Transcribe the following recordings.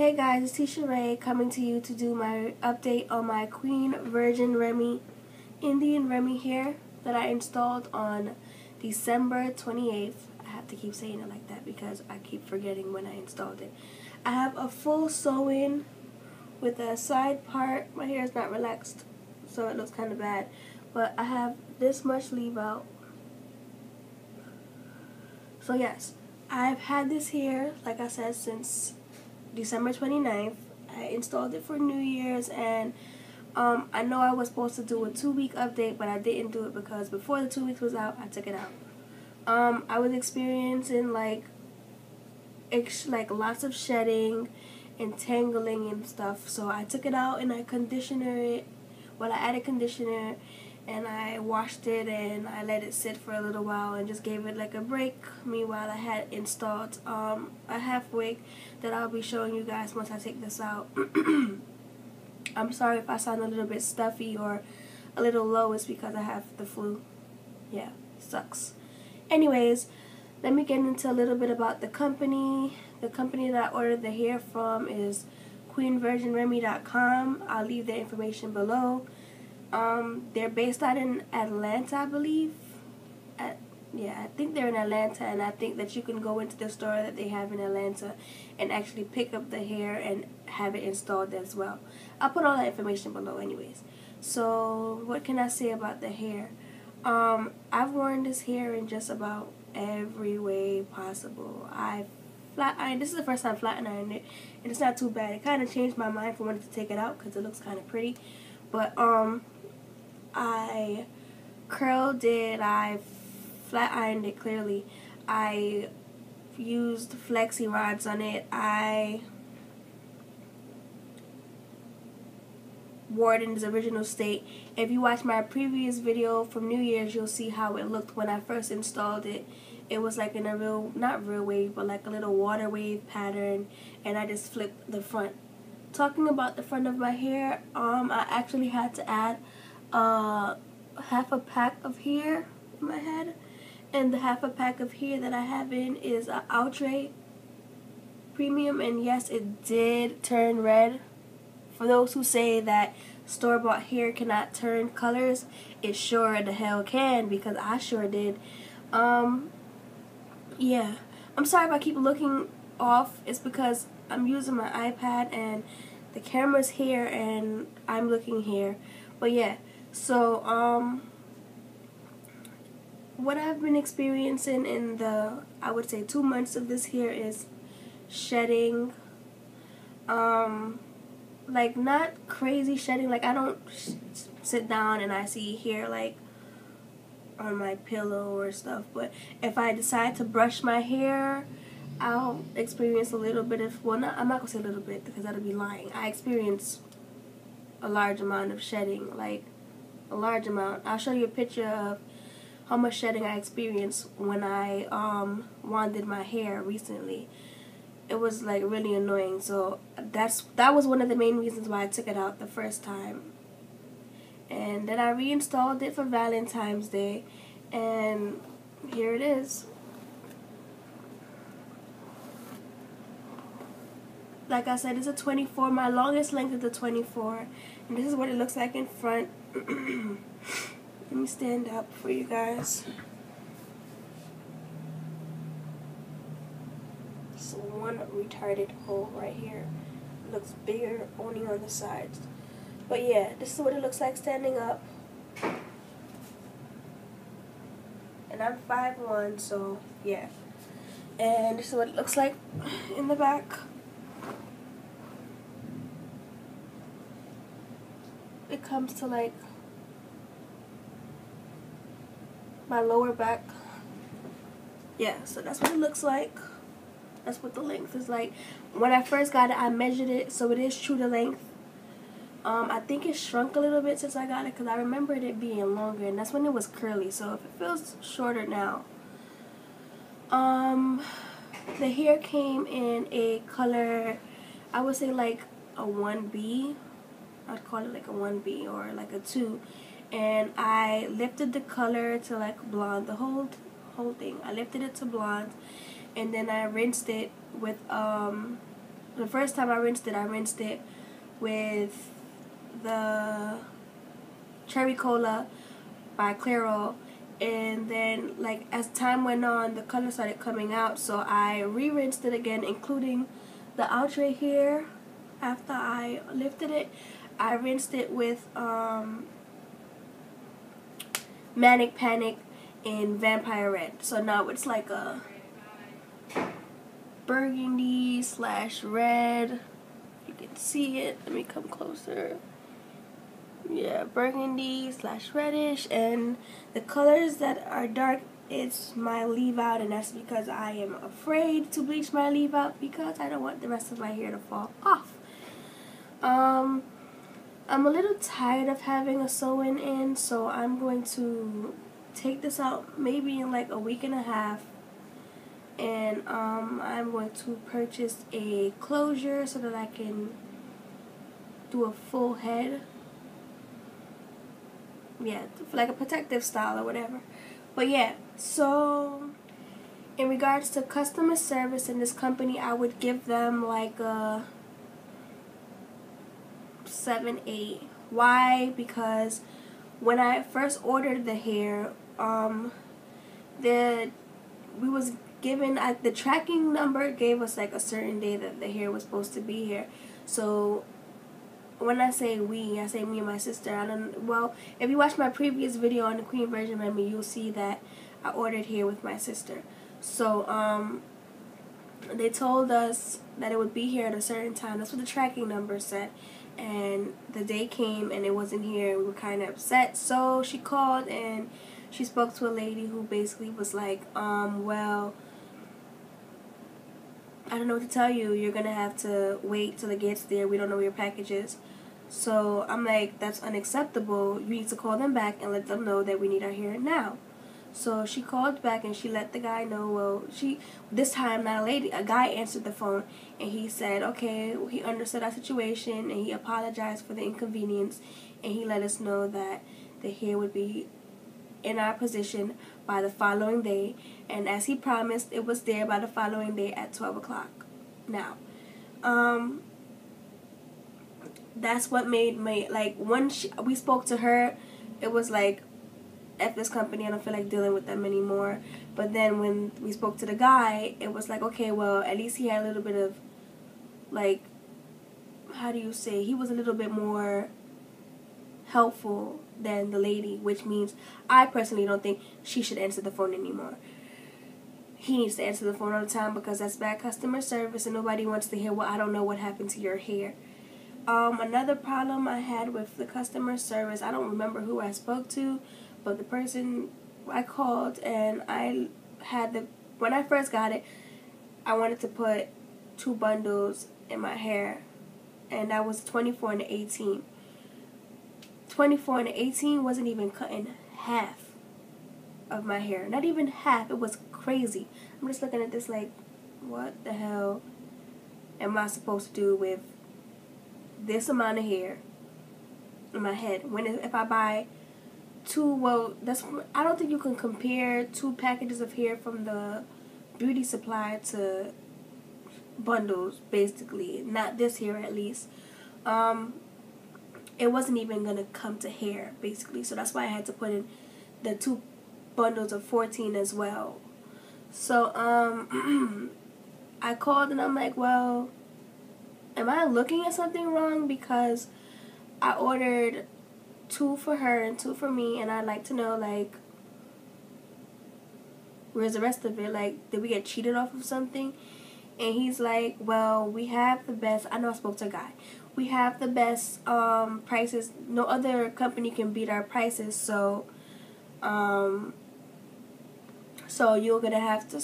Hey guys, it's Tisha Ray coming to you to do my update on my Queen Virgin Remy Indian Remy hair that I installed on December 28th. I have to keep saying it like that because I keep forgetting when I installed it. I have a full sew-in with a side part. My hair is not relaxed, so it looks kind of bad. But I have this much leave out. So yes, I've had this hair, like I said, since December 29th. I installed it for New Year's, and I know I was supposed to do a 2-week update, but I didn't do it because before the 2 weeks was out, I took it out. I was experiencing like lots of shedding and tangling and stuff, so I took it out and I added conditioner and I washed it and I let it sit for a little while and just gave it like a break. Meanwhile, I had installed a half wig that I'll be showing you guys once I take this out. I'm sorry if I sound a little bit stuffy or a little low. It's because I have the flu. Yeah, sucks. Anyways, let me get into a little bit about the company. The company that I ordered the hair from is queenvirginremy.com. I'll leave their information below. They're based out in Atlanta, I believe. Yeah, I think they're in Atlanta, and I think that you can go into the store that they have in Atlanta and actually pick up the hair and have it installed as well. I'll put all that information below anyways. So, what can I say about the hair? I've worn this hair in just about every way possible. This is the first time flat ironed it, and it's not too bad. It kind of changed my mind for wanting to take it out because it looks kind of pretty. But, I curled it, I flat ironed it clearly, I used flexi rods on it, I wore it in its original state. If you watch my previous video from New Year's, you'll see how it looked when I first installed it. It was like in a not real wave, but like a little water wave pattern, and I just flipped the front. Talking about the front of my hair, I actually had to add half a pack of hair in my head, and the half a pack of hair that I have in is a Outre Premium, and yes, it did turn red. For those who say that store-bought hair cannot turn colors, it sure the hell can, because I sure did. Yeah, I'm sorry if I keep looking off. It's because I'm using my iPad and the camera's here and I'm looking here. But yeah, so what I've been experiencing in the, I would say, 2 months of this hair is shedding. Like not crazy shedding, like I don't sit down and I see hair like on my pillow or stuff, but if I decide to brush my hair, I'll experience a little bit of, well, I'm not gonna say a little bit because that'll be lying. I experience a large amount of shedding, like a large amount. I'll show you a picture of how much shedding I experienced when I wanded my hair recently. It was like really annoying. So that was one of the main reasons why I took it out the first time. And then I reinstalled it for Valentine's Day, and here it is. Like I said, it's a 24. My longest length is a 24. And this is what it looks like in front. Let me stand up for you guys. So one retarded hole right here. It looks bigger only on the sides. But yeah, this is what it looks like standing up. And I'm 5'1", so yeah. And this is what it looks like in the back. It comes to like my lower back. Yeah, so that's what it looks like. That's what the length is like. When I first got it, I measured it, so it is true to length. I think it shrunk a little bit since I got it because I remembered it being longer, and that's when it was curly, so if it feels shorter now. The hair came in a color, I would say like a 1B. I'd call it like a 1B or like a 2. And I lifted the color to like blonde, the whole thing. I lifted it to blonde, and then I rinsed it with the first time I rinsed it with the Cherry Cola by Clairol, and then like as time went on, the color started coming out, so I re-rinsed it again, including the outre here. After I lifted it, I rinsed it with Manic Panic in Vampire Red. So now it's like a burgundy / red. You can see it. Let me come closer. Yeah, burgundy / reddish, and the colors that are dark, it's my leave out, and that's because I am afraid to bleach my leave out because I don't want the rest of my hair to fall off. I'm a little tired of having a sew-in in, so I'm going to take this out maybe in like a week and a half, and I'm going to purchase a closure so that I can do a full head. Yeah, like a protective style or whatever. But yeah, so in regards to customer service in this company, I would give them like a 7-8. Why? Because when I first ordered the hair, we was given the tracking number gave us like a certain day that the hair was supposed to be here. So when I say we, I say me and my sister. Well, if you watch my previous video on the Queen Version Remy, you'll see that I ordered hair with my sister. So they told us that it would be here at a certain time. That's what the tracking number said. And the day came and it wasn't here. We were kind of upset. So she called and she spoke to a lady who basically was like, well, I don't know what to tell you. You're going to have to wait till it gets there. We don't know where your package is. So I'm like, that's unacceptable. You need to call them back and let them know that we need our hair now. So she called back and she let the guy know. Well, this time not a lady, a guy answered the phone, and he said, okay, he understood our situation and he apologized for the inconvenience, and he let us know that the hair would be in our position by the following day, and as he promised, it was there by the following day at 12 o'clock. Now, that's what made me, like, when we spoke to her, it was like, F this company, I don't feel like dealing with them anymore. But then when we spoke to the guy, it was like, okay, well, at least he had a little bit of, like, how do you say, he was a little bit more helpful than the lady, which means I personally don't think she should answer the phone anymore. He needs to answer the phone all the time because that's bad customer service and nobody wants to hear, well, I don't know what happened to your hair. Another problem I had with the customer service, I don't remember who I spoke to, but the person I called, and when I first got it, I wanted to put 2 bundles in my hair, and that was 24 and 18. 24 and 18 wasn't even cutting half of my hair. Not even half. It was crazy. I'm just looking at this like, what the hell am I supposed to do with this amount of hair in my head? If I buy 2, well, I don't think you can compare 2 packages of hair from the beauty supply to bundles, basically. Not this hair, at least. It wasn't even gonna come to hair, basically. So that's why I had to put in the 2 bundles of 14 as well. So I called and I'm like, well, am I looking at something wrong? Because I ordered 2 for her and 2 for me, and I'd like to know, like, where's the rest of it? Like, did we get cheated off of something? And he's like, well, we have the best, I know I spoke to a guy, we have the best prices, no other company can beat our prices, so you're gonna have to,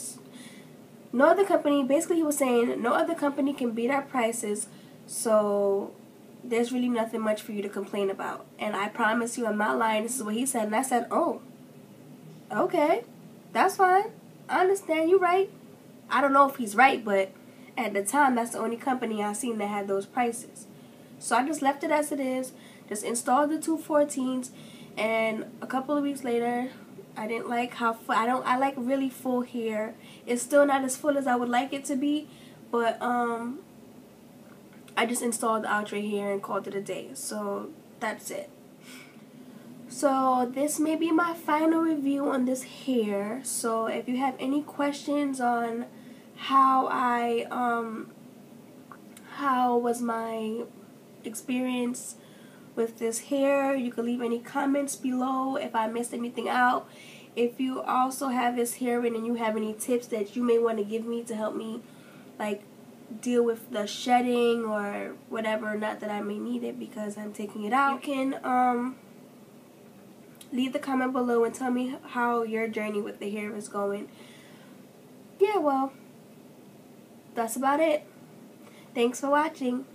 no other company, basically he was saying, no other company can beat our prices, so there's really nothing much for you to complain about. And I promise you, I'm not lying, this is what he said. And I said, oh, okay, that's fine. I understand, you're right. I don't know if he's right, but at the time, that's the only company I seen that had those prices. So I just left it as it is, just installed the 2 14s, and a couple of weeks later, I didn't like how I like really full hair. It's still not as full as I would like it to be, but I just installed the outre here and called it a day. So that's it. So this may be my final review on this hair. So if you have any questions on how was my experience with this hair, you can leave any comments below if I missed anything out. If you also have this hair and you have any tips that you may want to give me to help me like deal with the shedding or whatever, not that I may need it because I'm taking it out, you can leave the comment below and tell me how your journey with the hair is going. Yeah, well, that's about it. Thanks for watching.